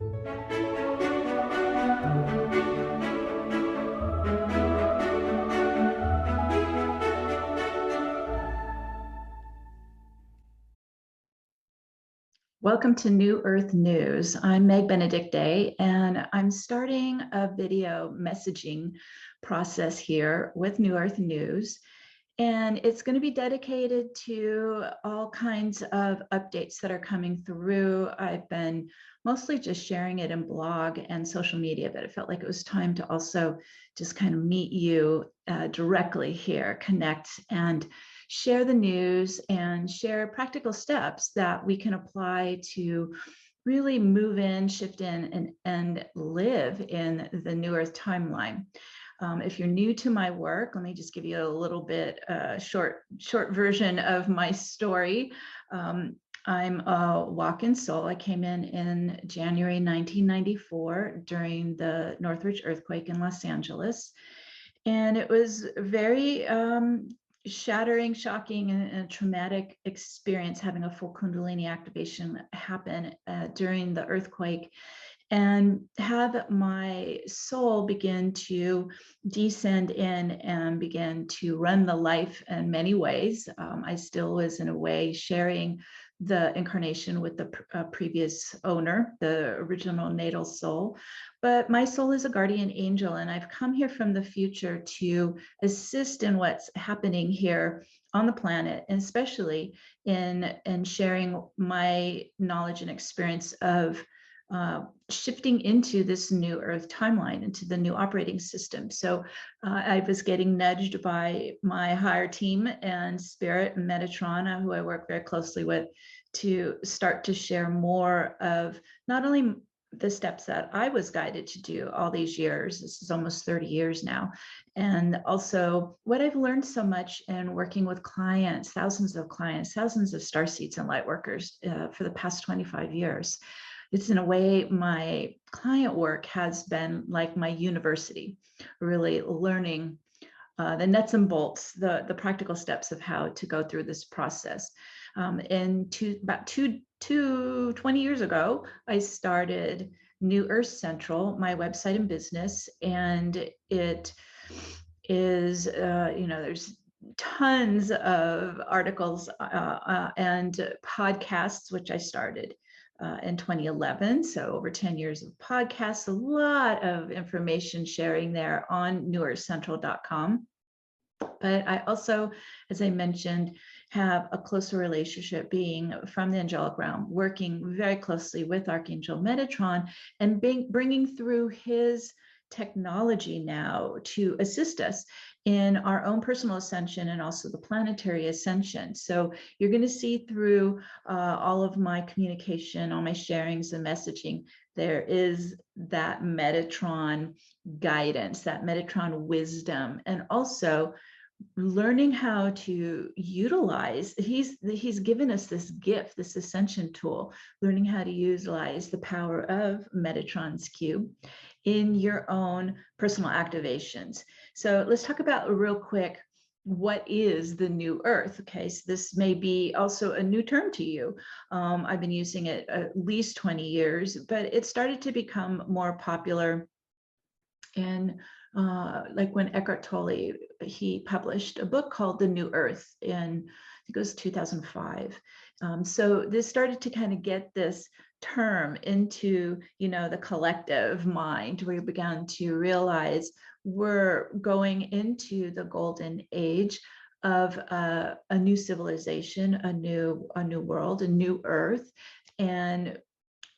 Welcome to New Earth News. I'm Meg Benedicte, and I'm starting a video messaging process here with New Earth News. And it's going to be dedicated to all kinds of updates that are coming through. I've been mostly just sharing it in blog and social media, but it felt like it was time to also just kind of meet you directly here, connect and share the news and share practical steps that we can apply to really move in, shift in, and live in the New Earth timeline. If you're new to my work, let me just give you a little bit short version of my story. I'm a walk-in soul. I came in January 1994 during the Northridge earthquake in Los Angeles. And it was very shattering, shocking, and traumatic experience having a full Kundalini activation happen during the earthquake, and have my soul begin to descend in and begin to run the life in many ways. I still was in a way sharing the incarnation with the previous owner, the original natal soul. But my soul is a guardian angel, and I've come here from the future to assist in what's happening here on the planet, and especially in sharing my knowledge and experience of shifting into this new Earth timeline, into the new operating system. So I was getting nudged by my higher team and Spirit and Metatron, who I work very closely with, to start to share more of not only the steps that I was guided to do all these years. This is almost 30 years now. And also what I've learned so much in working with clients, thousands of starseeds and light workers for the past 25 years. It's in a way, my client work has been like my university, really learning the nuts and bolts, the practical steps of how to go through this process. About 20 years ago, I started New Earth Central, my website and business, and it is, there's tons of articles and podcasts, which I started in 2011. So over 10 years of podcasts, a lot of information sharing there on newearthcentral.com. But I also, as I mentioned, have a closer relationship being from the angelic realm, working very closely with Archangel Metatron and bringing through his technology now to assist us in our own personal ascension and also the planetary ascension. So you're going to see through all of my communication, all my sharings and messaging, there is that Metatron guidance, that Metatron wisdom, and also learning how to utilize, he's given us this gift, this ascension tool, learning how to utilize the power of Metatron's cube in your own personal activations. So let's talk about real quick, what is the new Earth? Okay, so this may be also a new term to you. I've been using it at least 20 years, but it started to become more popular in like when Eckhart Tolle, he published a book called The New Earth in, I think it was 2005. So this started to kind of get this term into, the collective mind. We began to realize we're going into the golden age of a new civilization, a new world, a new Earth. And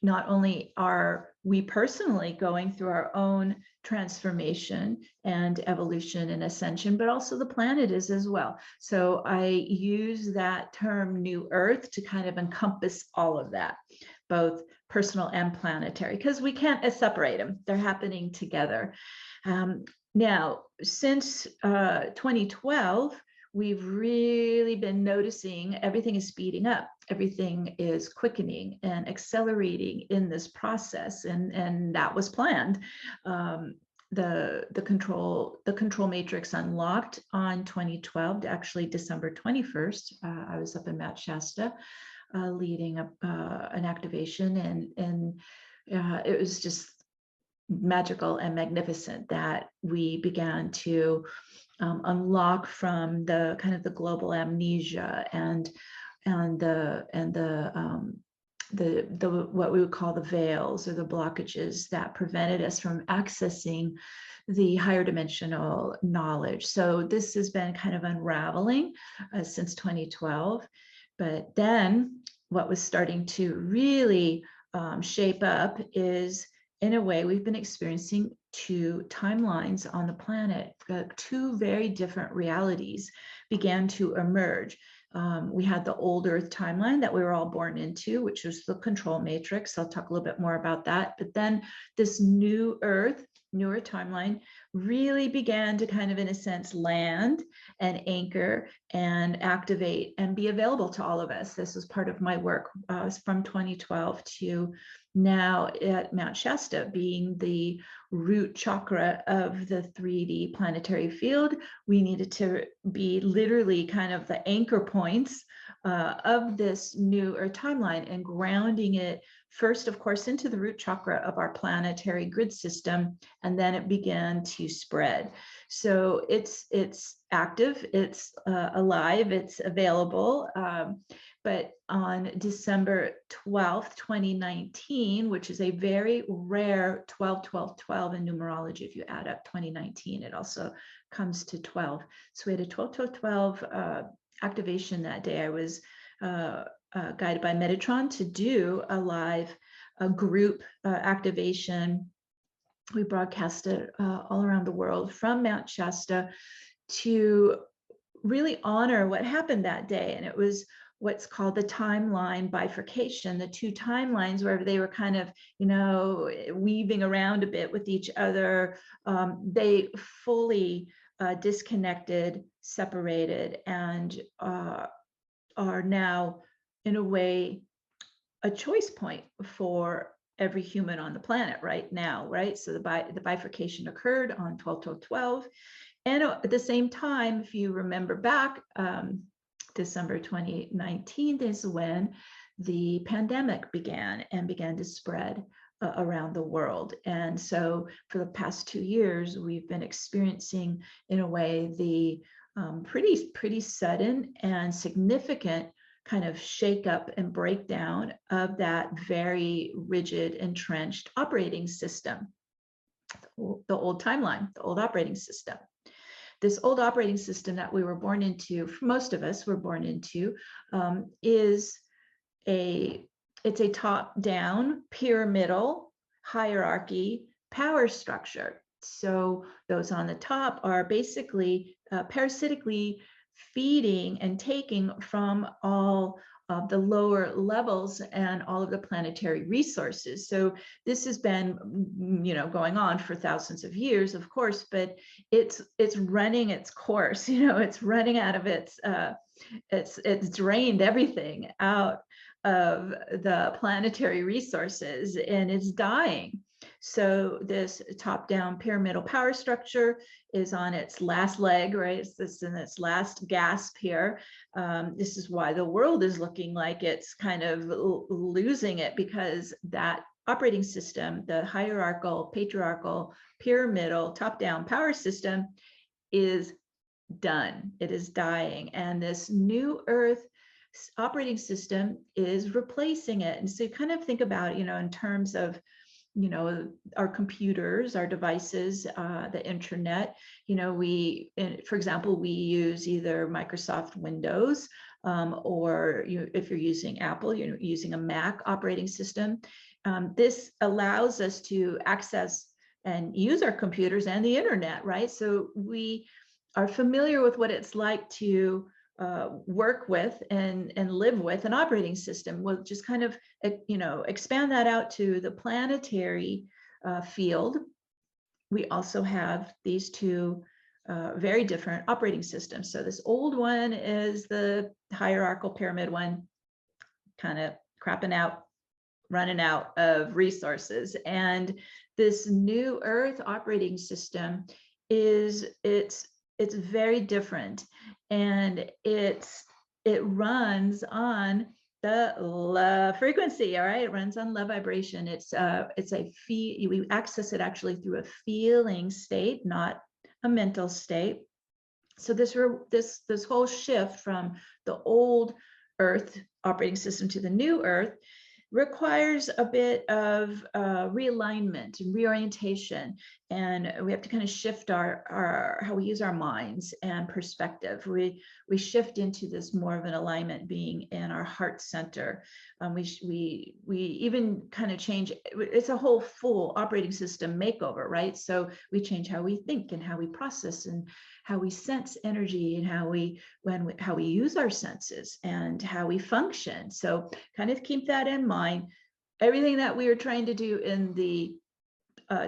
not only are we personally going through our own transformation and evolution and ascension, but also the planet is as well. So I use that term New Earth to kind of encompass all of that, both personal and planetary, because we can't separate them. They're happening together. Now, since 2012, we've really been noticing everything is speeding up, everything is quickening and accelerating in this process, and that was planned. The control matrix unlocked on 2012, actually December 21st. I was up in Mount Shasta leading an activation, and it was just magical and magnificent that we began to unlock from the kind of the global amnesia and the what we would call the veils or the blockages that prevented us from accessing the higher dimensional knowledge. So this has been kind of unraveling since 2012. But then what was starting to really shape up is, in a way, we've been experiencing two timelines on the planet. Two very different realities began to emerge. We had the old Earth timeline that we were all born into, which was the control matrix. I'll talk a little bit more about that. But then this new Earth, newer timeline, really began to kind of, in a sense, land and anchor and activate and be available to all of us. This was part of my work from 2012 to now at Mount Shasta, being the root chakra of the 3D planetary field. We needed to be literally kind of the anchor points of this new Earth timeline and grounding it first, of course, into the root chakra of our planetary grid system, and then it began to spread. So it's active, it's alive, it's available. But on December 12th, 2019, which is a very rare 12-12-12 in numerology, if you add up 2019, it also comes to 12. So we had a 12-12-12 activation that day. I was guided by Metatron to do a live group activation. We broadcasted all around the world from Mount Shasta to really honor what happened that day. And it was what's called the timeline bifurcation, the two timelines where they were kind of, weaving around a bit with each other. They fully disconnected, separated, and are now, in a way, a choice point for every human on the planet right now, right? So the bifurcation occurred on 12-12-12. And at the same time, if you remember back, December 2019 is when the pandemic began to spread around the world. And so for the past 2 years, we've been experiencing, in a way, the pretty sudden and significant kind of shakeup and breakdown of that very rigid, entrenched operating system, the old timeline, the old operating system. This old operating system that we were born into, most of us were born into, is it's a top-down pyramidal hierarchy power structure. So those on the top are basically parasitically feeding and taking from all of the lower levels and all of the planetary resources. So this has been, going on for thousands of years, of course, but it's running its course. It's running out of it's drained everything out of the planetary resources, and it's dying. So this top-down pyramidal power structure is on its last leg, right? It's in its last gasp here. This is why the world is looking like it's kind of losing it, because that operating system, the hierarchical, patriarchal, pyramidal, top-down power system is done. It is dying. And this new Earth operating system is replacing it. And so you kind of think about, in terms of, our computers, our devices, the internet. For example, we use either Microsoft Windows or if you're using Apple, you're using a Mac operating system. This allows us to access and use our computers and the internet, right? So we are familiar with what it's like to work with and live with an operating system. We'll just kind of, expand that out to the planetary field. We also have these two very different operating systems. So this old one is the hierarchical pyramid one, kind of crapping out, running out of resources. And this new Earth operating system it's very different, and it runs on the love frequency. All right, it runs on love vibration. It's a feel. We access it actually through a feeling state, not a mental state. So this whole shift from the old Earth operating system to the new Earth requires a bit of realignment and reorientation, and we have to kind of shift our how we use our minds and perspective. We shift into this more of an alignment, being in our heart center. We even kind of change. It's a whole full operating system makeover, right? So we change how we think and how we process and how we sense energy and how we use our senses and how we function. So kind of keep that in mind. Everything that we are trying to do in the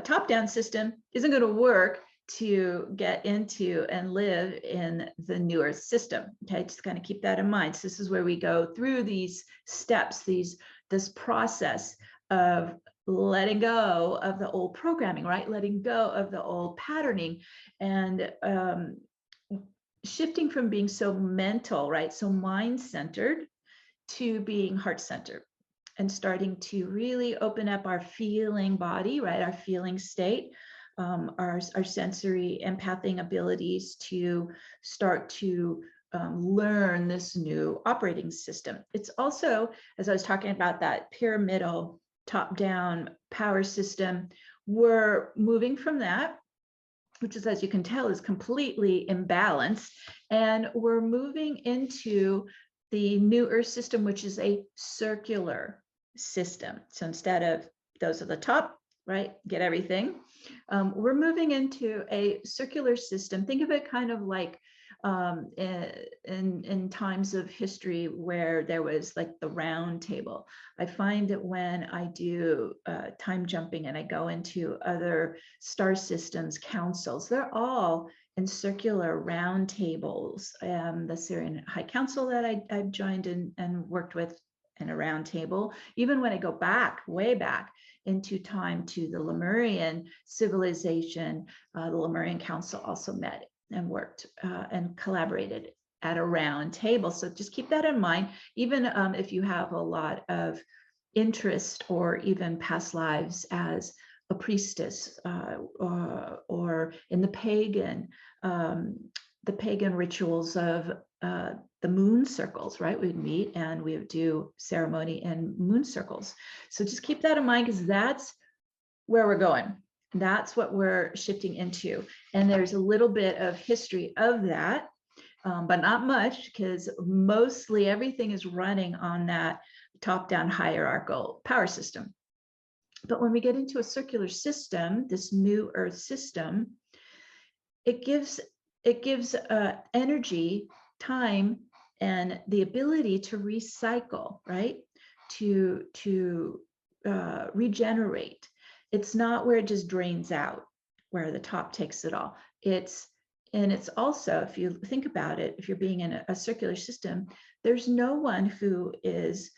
top-down system isn't going to work to get into and live in the new Earth system. Okay, just kind of keep that in mind. So this is where we go through these steps, this process of letting go of the old programming, right? Letting go of the old patterning, and shifting from being so mental, right? So mind-centered, to being heart-centered, and starting to really open up our feeling body, right? Our feeling state, our sensory empathing abilities to start to learn this new operating system. It's also, as I was talking about, that pyramidal top-down power system, we're moving from that, which is, as you can tell, is completely imbalanced, and we're moving into the new Earth system, which is a circular system. So instead of those at the top, right, get everything, we're moving into a circular system. Think of it kind of like in times of history where there was like the round table. I find that when I do time jumping and I go into other star systems councils, they're all in circular round tables. The Syrian High Council that I've joined and worked with in a round table. Even when I go back, way back into time to the Lemurian civilization, the Lemurian Council also met and worked and collaborated at a round table. So just keep that in mind, even if you have a lot of interest or even past lives as a priestess or in the pagan rituals of the moon circles, right? We'd meet and we would do ceremony in moon circles. So just keep that in mind, because that's where we're going. That's what we're shifting into. And there's a little bit of history of that, but not much, because mostly everything is running on that top-down hierarchical power system. But when we get into a circular system, this new Earth system, it gives energy, time, and the ability to recycle, right? To regenerate. It's not where it just drains out, where the top takes it all. It's also, if you think about it, if you're being in a circular system, there's no one who is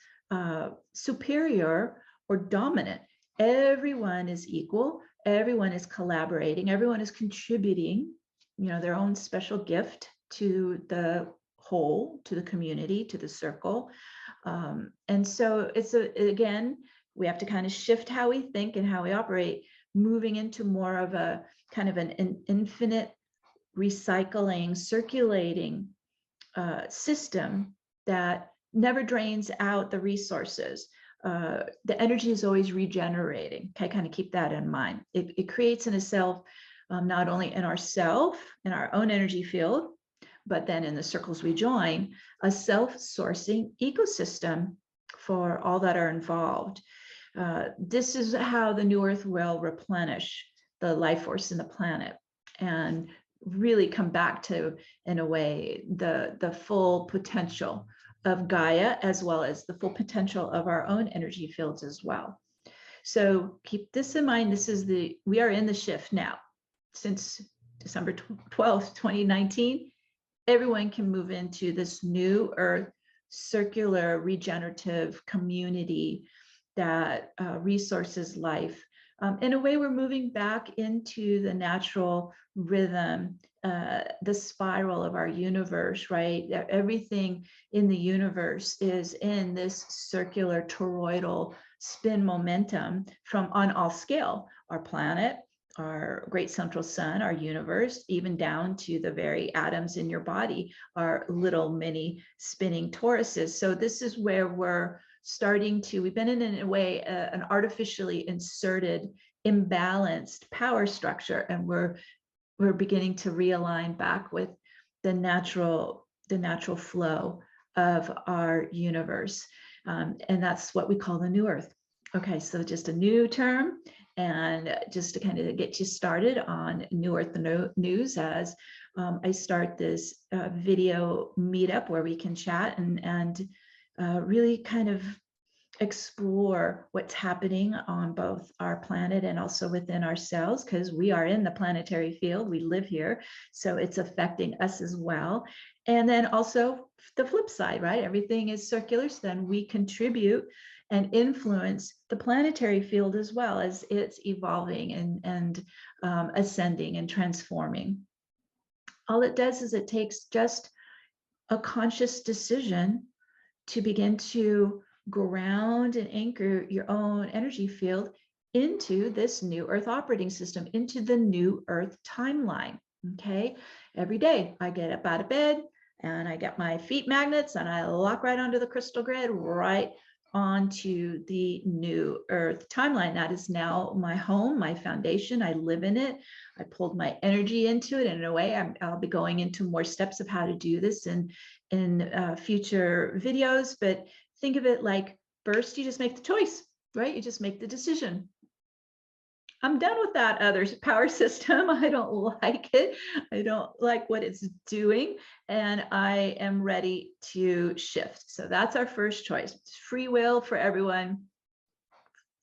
superior or dominant. Everyone is equal. Everyone is collaborating. Everyone is contributing, their own special gift to the whole, to the community, to the circle. And so again, we have to kind of shift how we think and how we operate, moving into more of a kind of an infinite recycling, circulating system that never drains out the resources. The energy is always regenerating. Okay, kind of keep that in mind. It creates in itself, not only in ourself, in our own energy field, but then in the circles we join, a self-sourcing ecosystem for all that are involved. This is how the new Earth will replenish the life force in the planet and really come back to, in a way, the full potential of Gaia, as well as the full potential of our own energy fields as well. So keep this in mind. We are in the shift now. Since December 12th, 2019, everyone can move into this new Earth circular regenerative community that resources life In a way, we're moving back into the natural rhythm, the spiral of our universe, right? Everything in the universe is in this circular toroidal spin momentum from on all scale, our planet, our great central sun, our universe, even down to the very atoms in your body, are little mini spinning toruses. So this is where we're starting to, we've been in a way, an artificially inserted, imbalanced power structure, and we're beginning to realign back with the natural flow of our universe. And that's what we call the new earth. Okay, so just a new term, and just to kind of get you started on New Earth News, as I start this video meetup where we can chat and really kind of explore what's happening on both our planet and also within ourselves, because we are in the planetary field, we live here, so it's affecting us as well. And then also the flip side, right? Everything is circular, so then we contribute and influence the planetary field as well, as it's evolving and ascending and transforming. All it does is it takes just a conscious decision to begin to ground and anchor your own energy field into this new Earth operating system, into the new Earth timeline. Okay, every day I get up out of bed and I get my feet magnets and I lock right onto the crystal grid, right onto the new Earth timeline. That is now my home, my foundation. I live in it. I pulled my energy into it. And in a way, I'll be going into more steps of how to do this in future videos. But think of it like, first, you just make the choice, right? You just make the decision. I'm done with that other power system. I don't like it. I don't like what it's doing. And I am ready to shift. So that's our first choice. It's free will for everyone.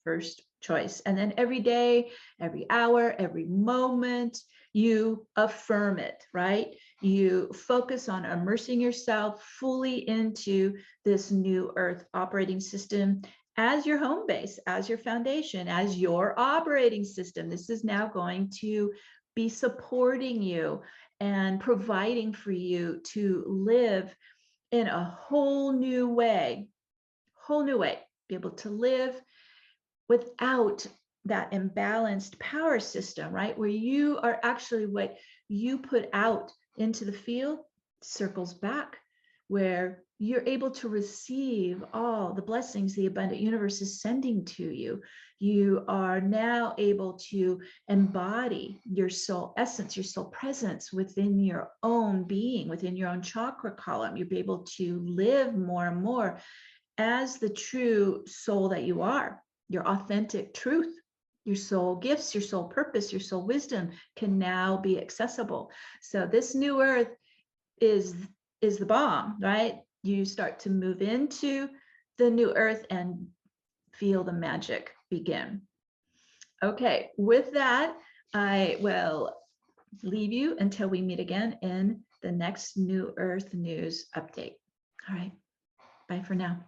First choice. And then every day, every hour, every moment, you affirm it, right? You focus on immersing yourself fully into this new Earth operating system as your home base, as your foundation, as your operating system. This is now going to be supporting you and providing for you to live in a whole new way, be able to live without that imbalanced power system, right? Where you are actually, what you put out into the field circles back, where you're able to receive all the blessings the abundant universe is sending to you. You are now able to embody your soul essence, your soul presence within your own being, within your own chakra column. You'll be able to live more and more as the true soul that you are, your authentic truth. Your soul gifts, your soul purpose, your soul wisdom can now be accessible. So this new Earth is the bomb, right? You start to move into the new Earth and feel the magic begin. Okay, with that, I will leave you until we meet again in the next New Earth News update. All right, bye for now.